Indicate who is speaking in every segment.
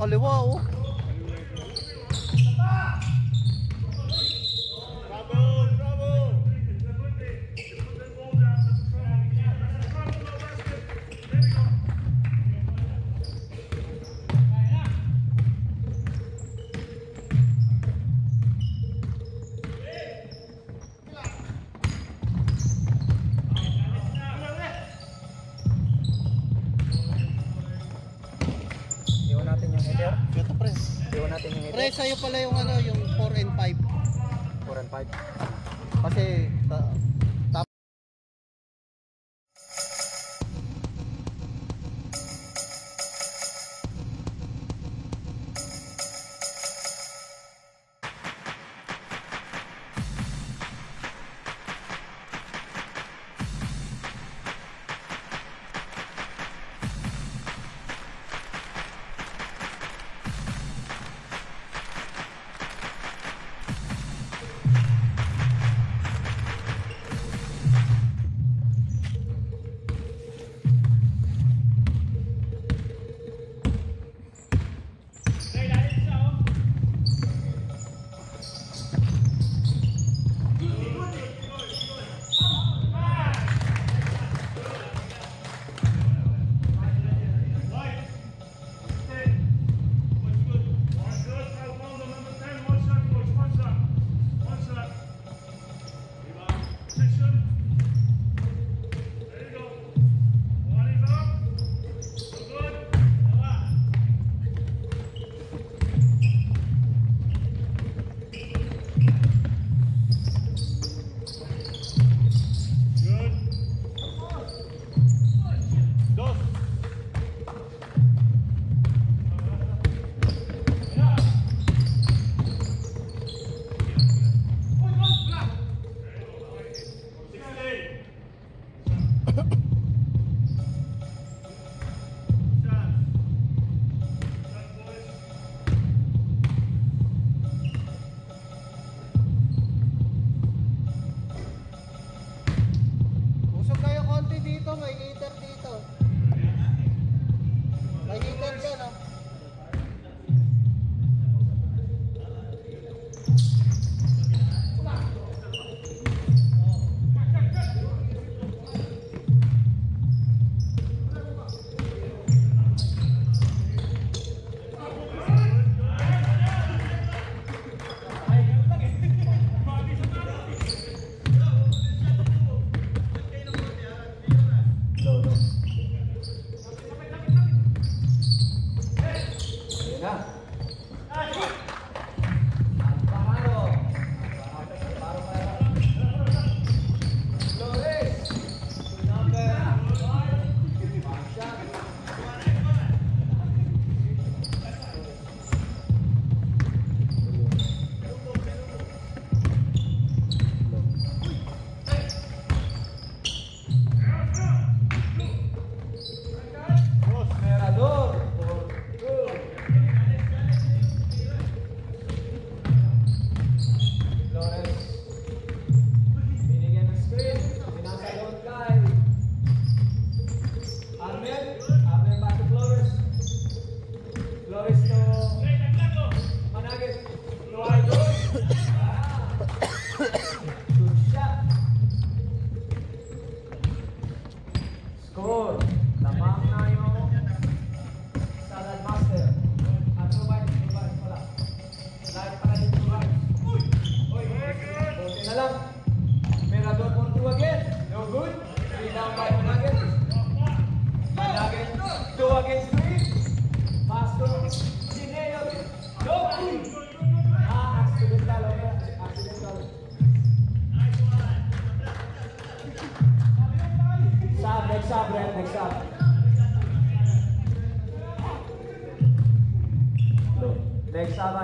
Speaker 1: kaliwa oh.
Speaker 2: Pre, sa'yo pala yung ano, yung 4 and 5.
Speaker 1: 4 and 5. Kasi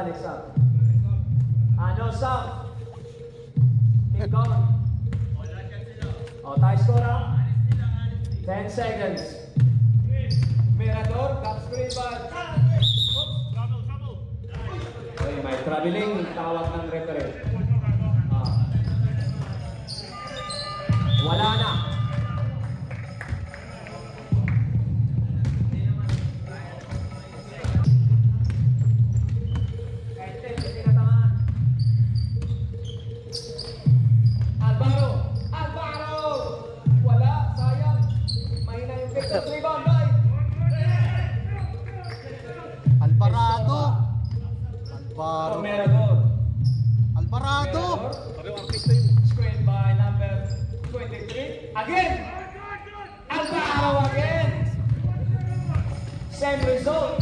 Speaker 3: Next up. No stop. Keep going. Tie score up. 10 seconds. Mirador, cap screen ball. Okay, may traveling. Tawag ng referee. Wala na. Again. Alvaro again. Same result.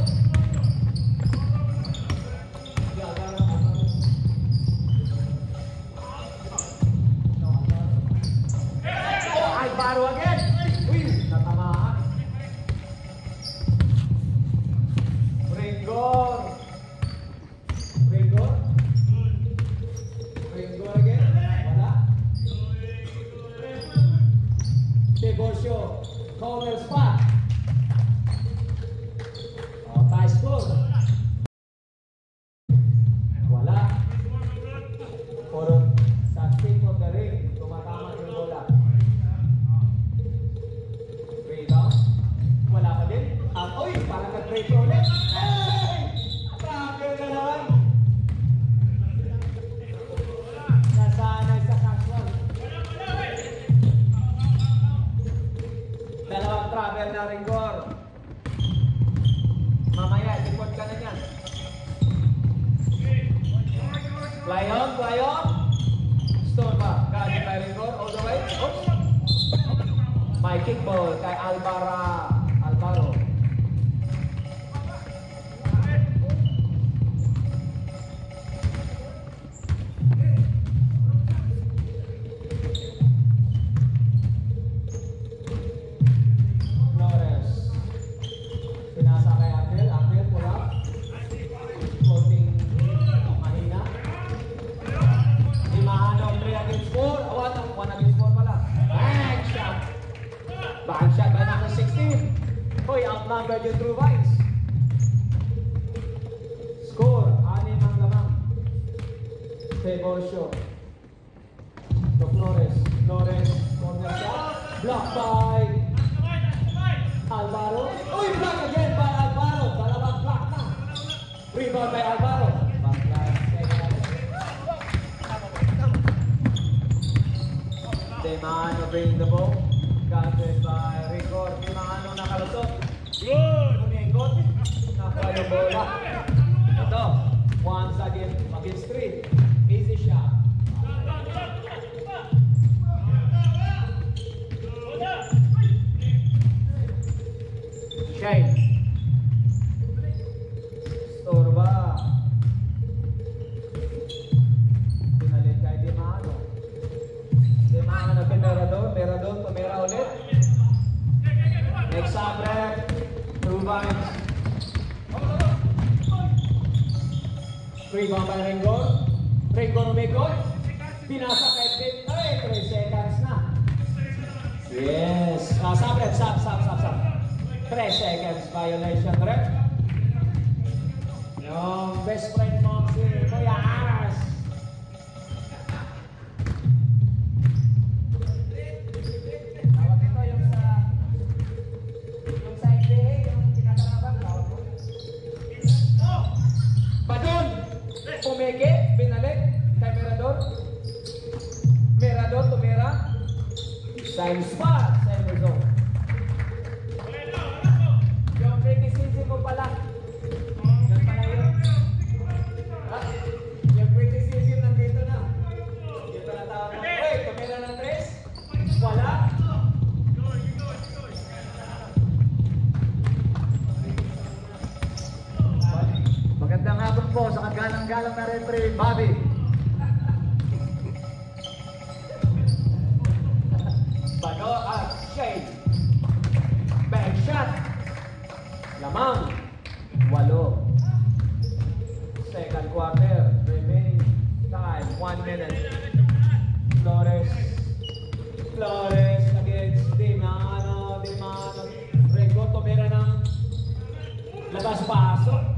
Speaker 3: Oh, Alvaro again. Uy, natamaan. Ringor. Ringor. Ringor again. Wala. Tiburcio. Corner spot. Oh, tie score. Wala. Puro sa tip of the ring. Tumatama yung bola. Rebound. Wala pa din. Uy, parang nag-break ulit. Hey! Grabe na naman. Nasanay sa casual. Dalawang travel na Ringor. Mamaya, likod ka na yan. Fly on, fly on. Store ba? Galing kay Ringor, all the way. Oops. May kickball kay Alvaro. Flores. Pinasa kay Abel. Abel pula. Floating mahina. Dimano 3 against 4. 1 against 4 pala. Back shot. Back shot by number 16. Hoy, outnumbered yung True Vice. Score, 6 ang lamang. Tiburcio. To Flores. Flores, corner shot. Blocked by Alvaro. Uy, block again by Alvaro. Dalawang block na. Rebound by Alvaro. Backline. Demano bring the ball. Guarded by Rigor. Demano nakalusot. Uningot. Nakuha yung bola. Ito. Once against 3. Easy shot. Shane. Storba. Pinalik kay Demano. Demano na Meradon, tumira ulit. Next up, True Vines. Rebound by Ringor. Ringor umikot. Pinasa kay Pip. Ay, 3 seconds na. Yes. Stop. 3 seconds violation, correct? Yung best friend mo si Kuya Aras. Tawag ito yung sa NBA, yung tinatawag tawag mo. Badon! Pumeke, binalik kay Merador. Merador, tumira. Same spot, same result. Yung criticism mo pala. Yan pala yun. Ha? Yung criticism nandito na. Dito na tawag mo. Hey, tumira ng 3. Wala.
Speaker 1: Magandang hapon po sa kagalang-galang na referee, Bobby.
Speaker 3: Bado, Shane. Back shot. Lamang. 8. Second quarter. Remaining time. 1 minute. Flores against Demano. Ringo, tumira ng labas-pasok.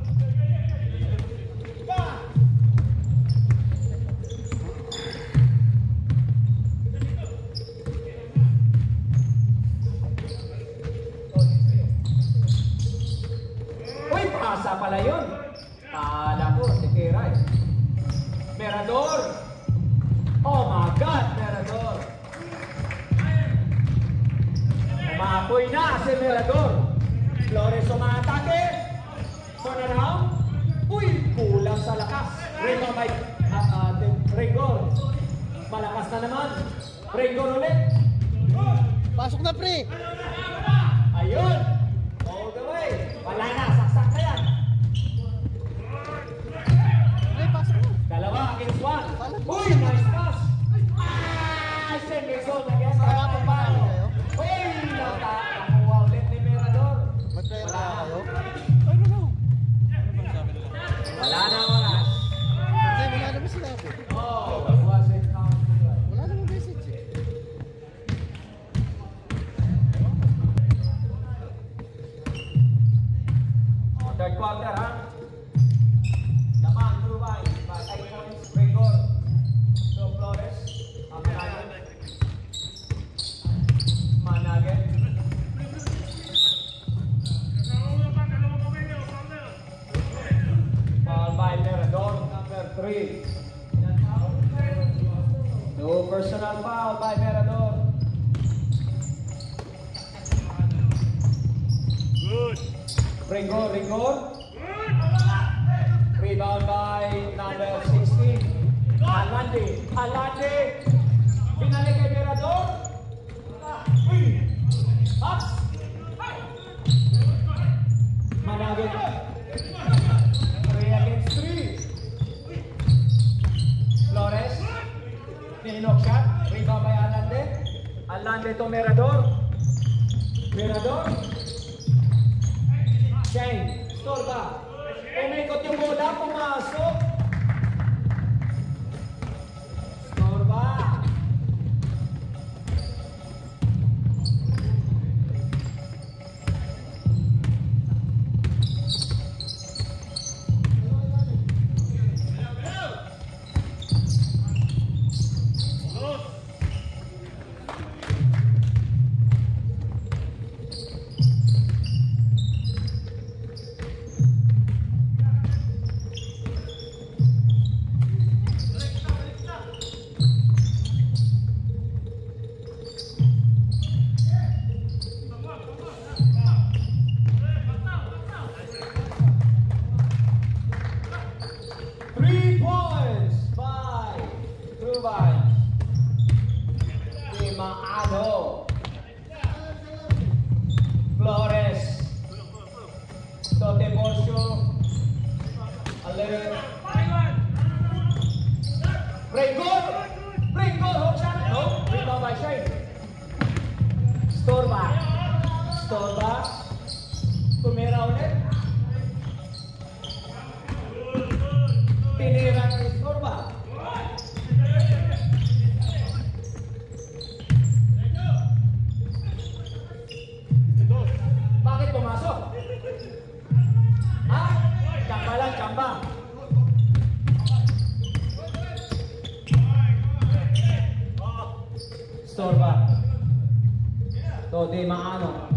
Speaker 3: Pasa pala yun. Kala ko, si Kiray. Merador. Oh my God, Merador. Umapoy na si Merador. Flores umatake. Turn around. Uy, kulang sa lakas. Ringor. Malakas na naman. Ringor ulit.
Speaker 2: Pasok na, pre!
Speaker 3: Ayun! All the way! Wala na, saksak na yan!
Speaker 2: Pre, pasok na!
Speaker 3: Dalawa against one! Uy, nice pass! Ah! Send me zone again!
Speaker 2: Kaya pa ba kayo?
Speaker 3: Uy! Nakuha ulit ni Mirador!
Speaker 2: Mag-player na kayo?
Speaker 3: Wala na oras!
Speaker 2: Hindi, wala naman sinabi.
Speaker 3: Oh, it wasn't counted.
Speaker 2: Wala naman message eh.
Speaker 3: Third quarter, ha? Naman, Trubay, 8 points, Gregor, to Flores, Managet. Foul by Mirador, number 3. No personal foul by Mirador. Rigor. Rebound by number 16. Alande. Pinali kay Mirador. Ups. Managet. 3 against 3. Flores. Ninok shot. Rebound by Alande. Alande to Mirador. Shane, Storba. Umikot yung bola, pumasok. Storba. Flores. Tote Borsio. Alere. Pringor, hook shot. No, rebound by Shane. Storba. Tumira ulit. Tinira ng Storba. Bakit pumasok? Ha? Chamba. Storba. To Di Maano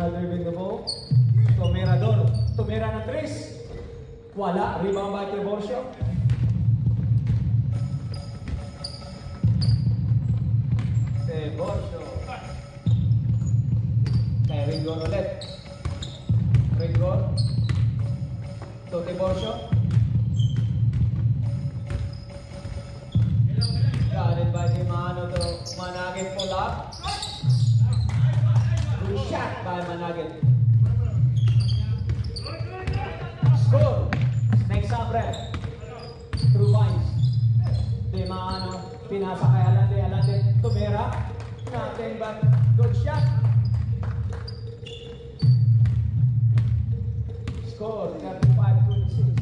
Speaker 3: driving the ball. Tumira ng 3. Wala. Rebound by Tiborcio. Kay Rigor ulit. To Tiborcio. Got it by Di Maano to Managet pull up. Good shot by Managet. Score. Next Sabre. Through Vines. Di Maano. Pinasa kay Alande. Tumira. Nothing but good shot. Score. 35-26.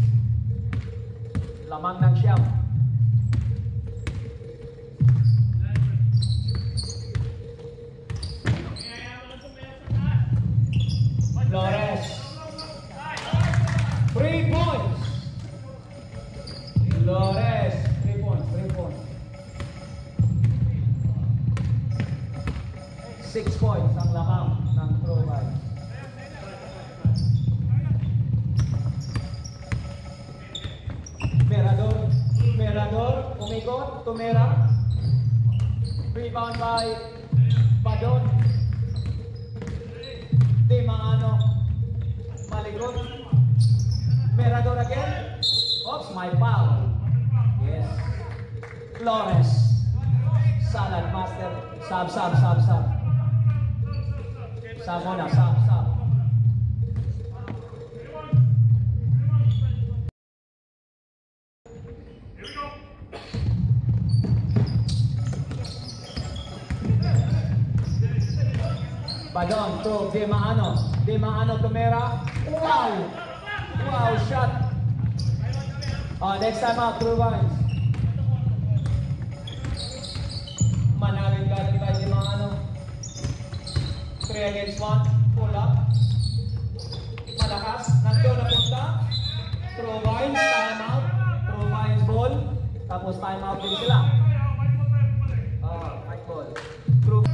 Speaker 3: Lamang ng siyam. Flores. 3 points. Flores. 3 points. 6 points ang lamang ng Trubay. Mirador. Umikot. Tumira. Rebound by Badon. Di Maano. Malikot. Mirador again. Oops, my foul. Yes. Flores. Salad, master. Sub. Sub muna, sub. Padong to Di Maano tumera. Wow, shot. Next time out, True Vines. Manawin ka Di Maano. 3 against 1. Pull up. Malakas. Nandiyo na punta. True Vines, time out. True Vines ball. Tapos time out din sila. White ball. True.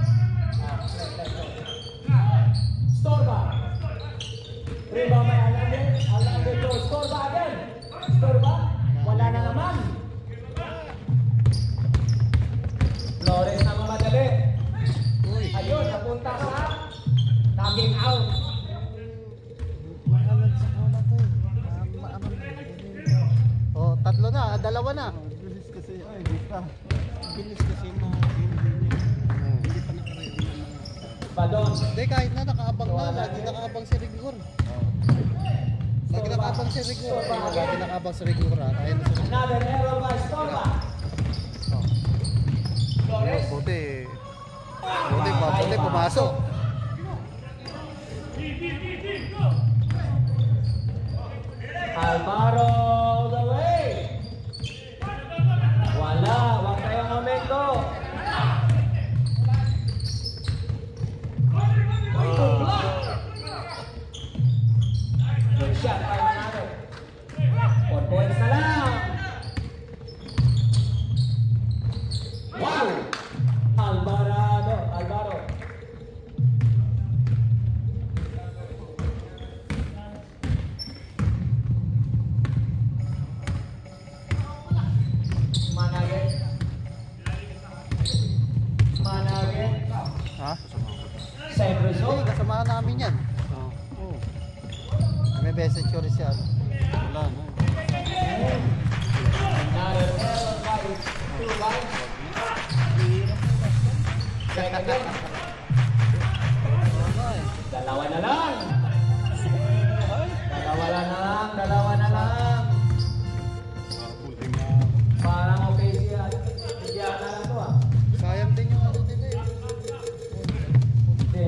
Speaker 3: Storba. Rebound by Alande to Storba again. Storba. Wala na naman. Flores na mamadali. Ayun, napunta sa tagging out.
Speaker 2: Oh, tatlo na, dalawa na.
Speaker 4: Bilis kasi, basta.
Speaker 2: Bilis kasi mga hindi pa nakaready na.
Speaker 3: Badon.
Speaker 2: Hindi, kahit na nakaabang na, lagi nakaabang si Rigor. Lagi nakaabang si Rigor. Lagi nakaabang si Rigor. Kaya na si Rigor.
Speaker 3: Another error by Storba. Flores.
Speaker 2: Buti pumasok.
Speaker 3: Alvaro all the way. Wag kayong momento. Good shot by Manalo. 4 points na lang. Wow! Alvaro. Managin.
Speaker 2: Ha?
Speaker 3: Same result.
Speaker 2: Kasamahan namin yan. Oo. May message ko rin siya. Wala na.
Speaker 3: Another error by True Vines. Check again. Dalawa na lang. Parang okay siya. Hindi na lang to ah.
Speaker 2: Sayang din yung ano din eh.
Speaker 3: Di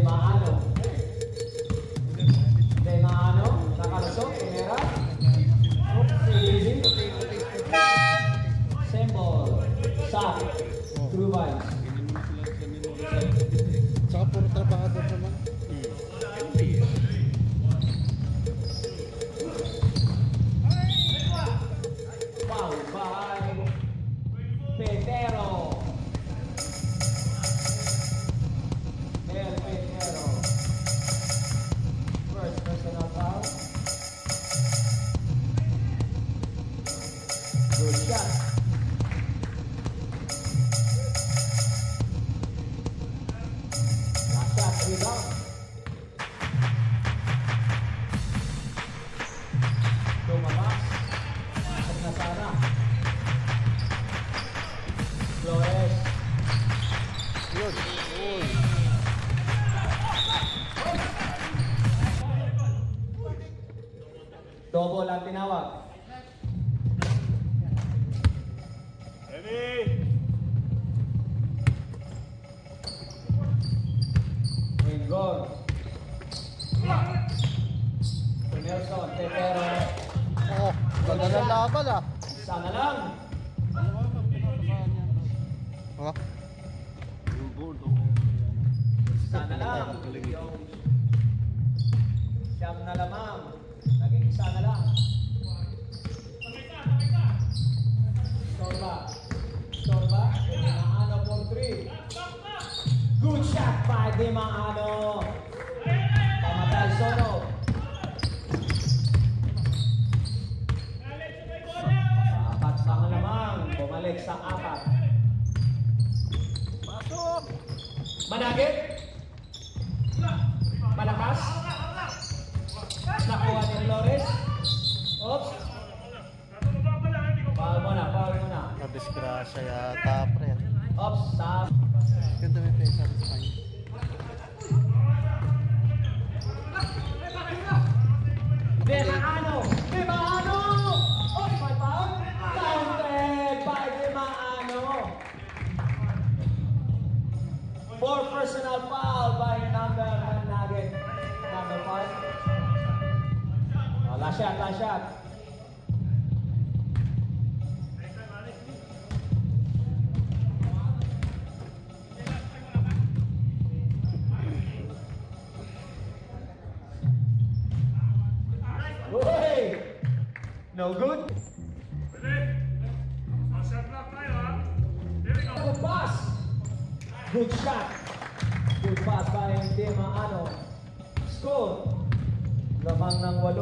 Speaker 3: Maano. Nakalusok. Tumera. Easy. Symbol. Shot. True Vines.
Speaker 2: Saka puro trabahador naman.
Speaker 3: Foul by Petero. El Petero. First personal foul. Good shot. Last shot, rebound. Lumabas. At nasara. Flores.
Speaker 2: Yun. Uy.
Speaker 3: Double ang tinawag. Rigor. Nelson, Petero.
Speaker 2: Oh, ganda ng laban ah.
Speaker 3: Sana lang.
Speaker 2: Oh.
Speaker 3: Sana lang. Siyam na lamang. Naging isa na lang. Storba. Di Maano for 3. Good shot by Di Maano. Pamatay Sono. Apat pa nga lamang. Bumalik sa 4.
Speaker 2: Pasok!
Speaker 3: Managit. Malakas. Nakuha ni Flores. Oops. Foul muna.
Speaker 2: Nadisgrasya yata pre.
Speaker 3: Ops, sa...
Speaker 2: Ganda may pensa sa kanya.
Speaker 3: Di Maano! Oh, my foul! Counted by Di Maano! 4 personal foul by number Nugget. Number 5. Oh, last shot. No good. Good pass. Good shot. Good pass by Di Maano. Score. Lamang ng 8.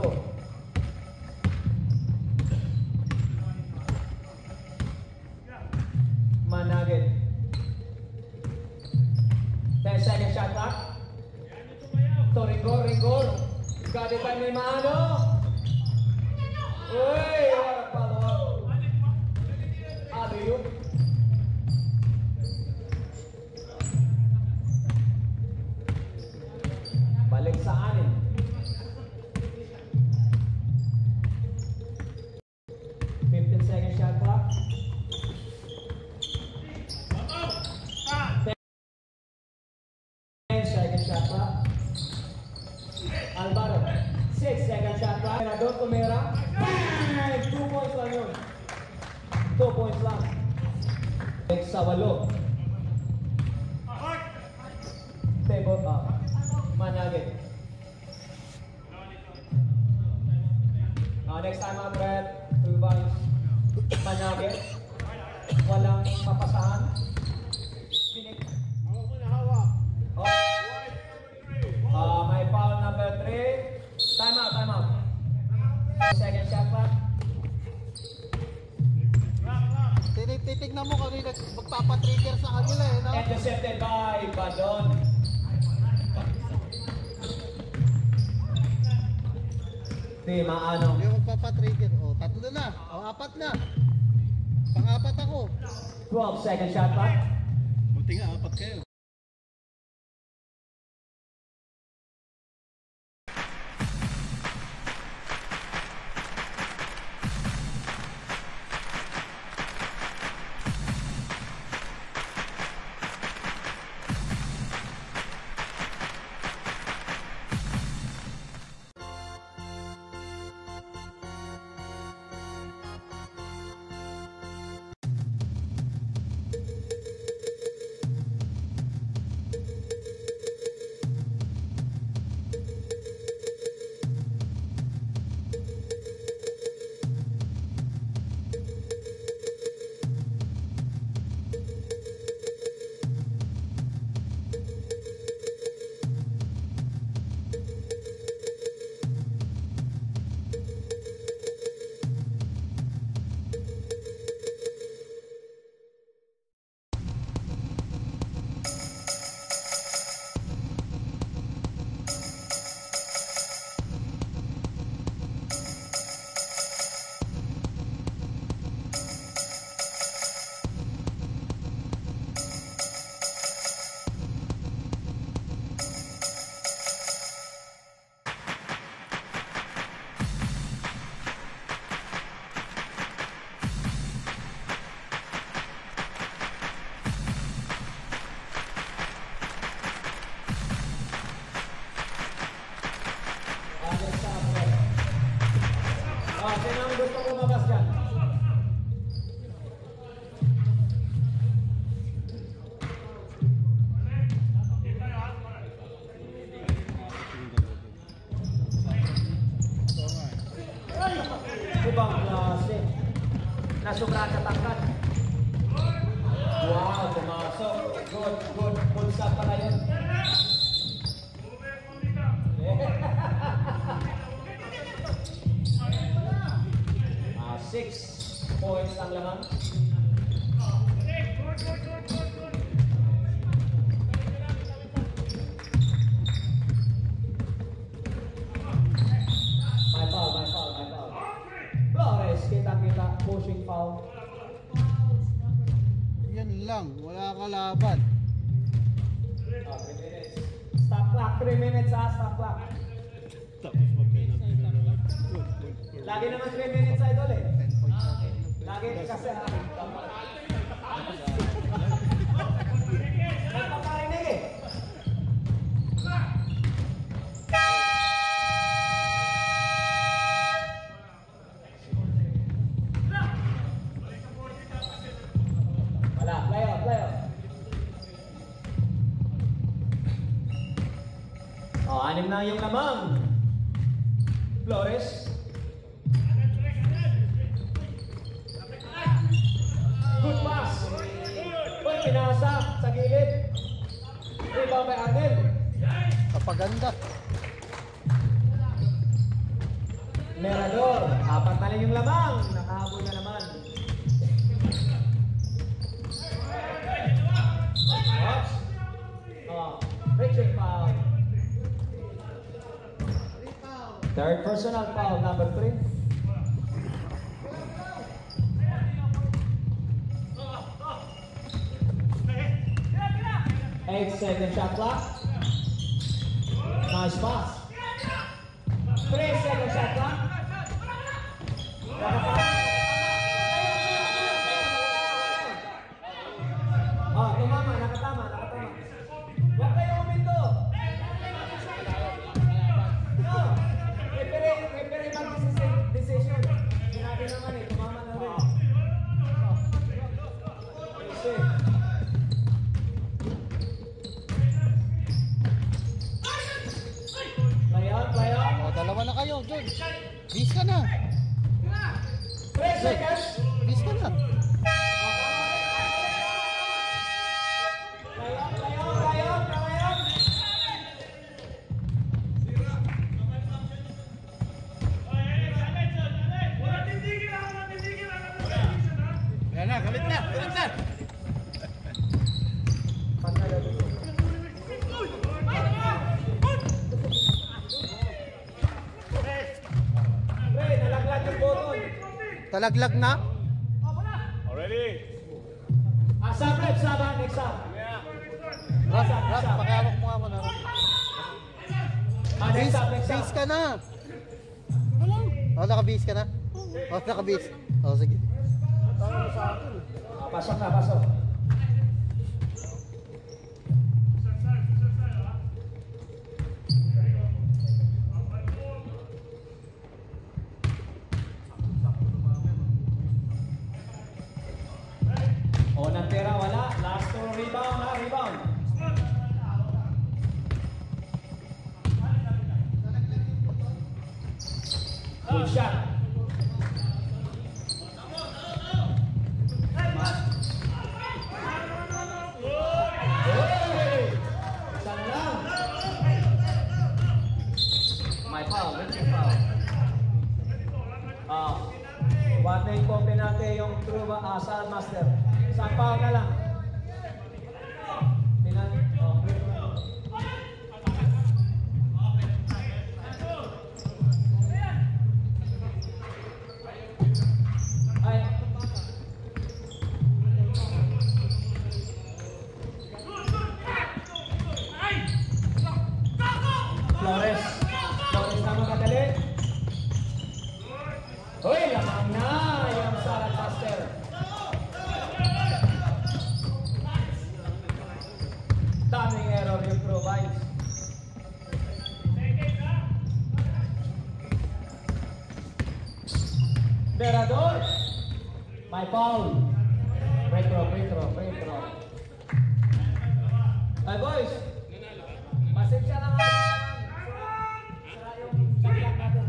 Speaker 3: Managit. 10 second shot clock. To Rigor. Got it by Di Maano. Uy, what a follow-up. Alley-oop. Balik sa 6. 15 second shot clock. 10 second shot clock. Alvaro. 6 second shot clock. Senador Tumera. 2 points lang yun. 2 points lang. Sa 8. Table up. Managit. Next time out, Brad. 2 points. Managit. Walang papasahan. Pinik. May foul number 3. Time out. Second shot clock.
Speaker 2: Titignan mo kanina magpapatrigger sa kanila eh, no?
Speaker 3: Intercepted by Badon. Di Maano.
Speaker 2: Hindi ako magpapatrigger. O, 3 na. O, 4 na. Pang-4 ako.
Speaker 3: 12 second shot clock.
Speaker 4: Buti nga, 4 kayo.
Speaker 3: Sino ang gusto ko mabas dyan? Ibang klase. Nasubra sa tangkat. Wow, pumasok. Good. Pulsa pala yun. 6 points ang laman. May foul. Flores, kita, pushing foul.
Speaker 2: lang. Wala kalaban.
Speaker 3: Oh, 3 minutes. Stop clock, 3 minutes ha, stop clock.
Speaker 4: Tapos mag-penalty na naman.
Speaker 3: Lagi naman 3 minutes idol eh.
Speaker 2: 10 points natin.
Speaker 3: Lagi kasi ha. Nagpaparinig eh. Wala, play on, play on. Oh, 6 na yung lamang. Flores. Good pass. Uy, pinasa sa gilid. Rebound by Arnel.
Speaker 2: Kapaganda.
Speaker 3: Merador. 4 na lang yung lamang. Nakahabol na naman. Oops. Oh, breaking foul. Third personal foul, number 3. 8-second shot clock. Nice pass. 3-second shot clock. Oh, tumama, nakatama. Huwag kayo uminto. No. Referee mag-decision. Sinabi naman eh, tumama na rin. Easy. Play on.
Speaker 2: O, dalawa na kayo, John. Bis ka na.
Speaker 3: 3 seconds.
Speaker 2: Bis ka na.
Speaker 3: Play on.
Speaker 4: Yan na, galit na.
Speaker 3: Nalaglag yung button.
Speaker 2: Talaglag na.
Speaker 4: Already.
Speaker 3: Sabrep, next up.
Speaker 2: Rap, pakihawak mo nga mo na.
Speaker 3: Next up.
Speaker 2: Bis ka na. O, nakabis ka na? O, nakabis. O, sige.
Speaker 3: Pasok na, pasok. Unang tira, wala. Last 2 rebound. Good shot. Isang lang. May foul, What na yung penalty yung true sa master. Isang foul na lang. Ay. Flores na makadali. Uy, lamang na yung Sarah Master. Daming error yung provides. Berador. My foul. Free throw. Ay boys. Pasensya lang ako. Sira yung saklat natin.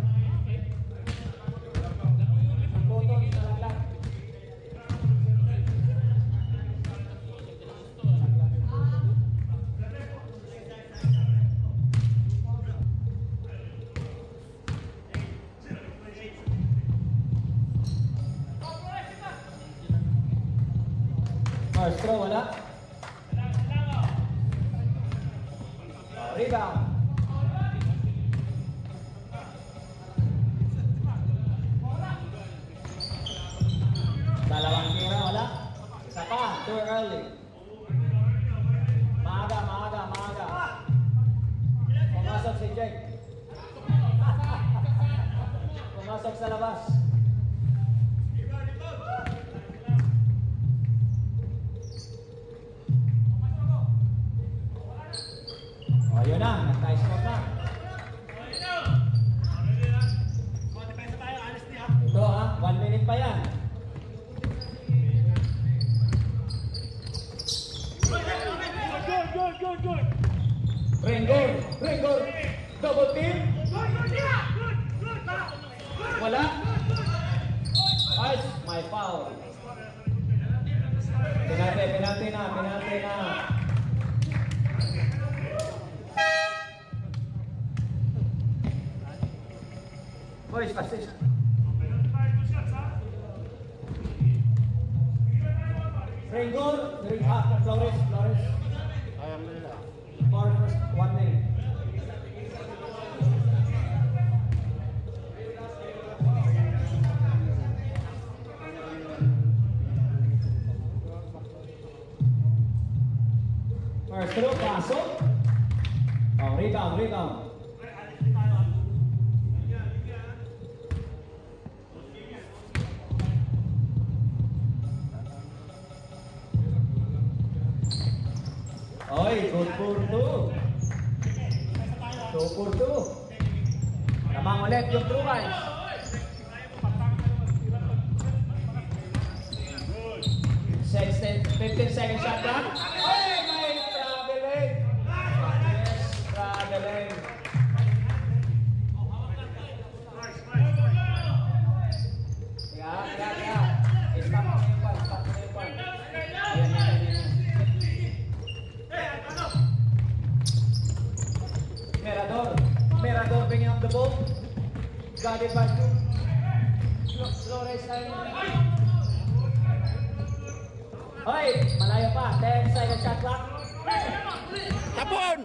Speaker 3: Ang button sa laklat. Marstro, wala. Rebound. Dalawang tira, wala. Isa pa, 2 Too early. Maaga. Pumasok si Jake. Pumasok sa labas. O, yun na. Nag-tie-spot na. Ito ha, 1 minute pa yan.
Speaker 4: Good.
Speaker 3: Ringor. Double team. Wala. Ice, my foul. Penalty na. Boys, assist. Ringor, Flores.
Speaker 2: Ayang nila.
Speaker 3: For first 1 minute. First throw, pasok. Oh, rebound. Oy, good for 2. 2 for 2. Namang ulit yung true guys. 15 seconds shot clock. Oy, may traveling. Yes, traveling. Yeah. Stop mo yung pan. Ayan. Merador bringing up the ball. Guarded by Flores. Hoy, malayo pa. 10 seconds shot clock.
Speaker 2: Tapon!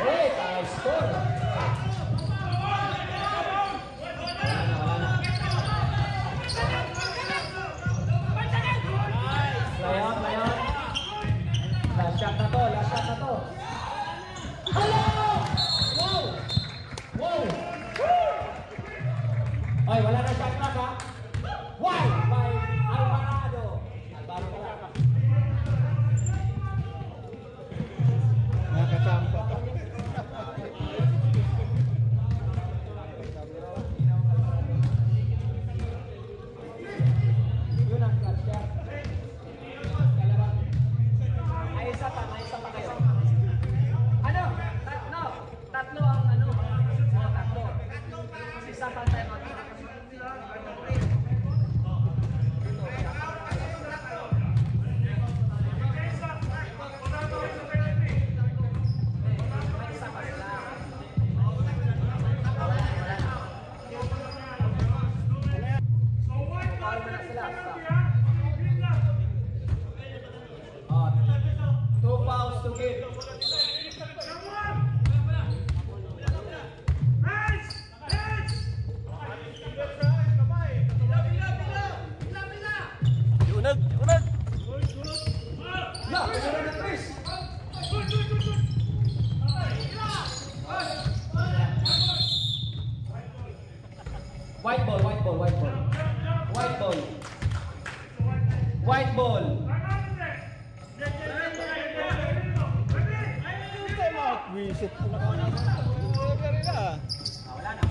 Speaker 3: Hey, nice score. Wala na. Play on. Last shot na to. Hello! Wow! Ay, wala na shot clock ha. Wide by Alvarado pala.
Speaker 2: Nakachamba pa.
Speaker 3: Yun ang clutch shot. Kalabang. May isa pa kayo. Tatlo ang tatlo. Isa pa tayo White ball.
Speaker 2: Wisit po na. Wala na.
Speaker 3: Wala na.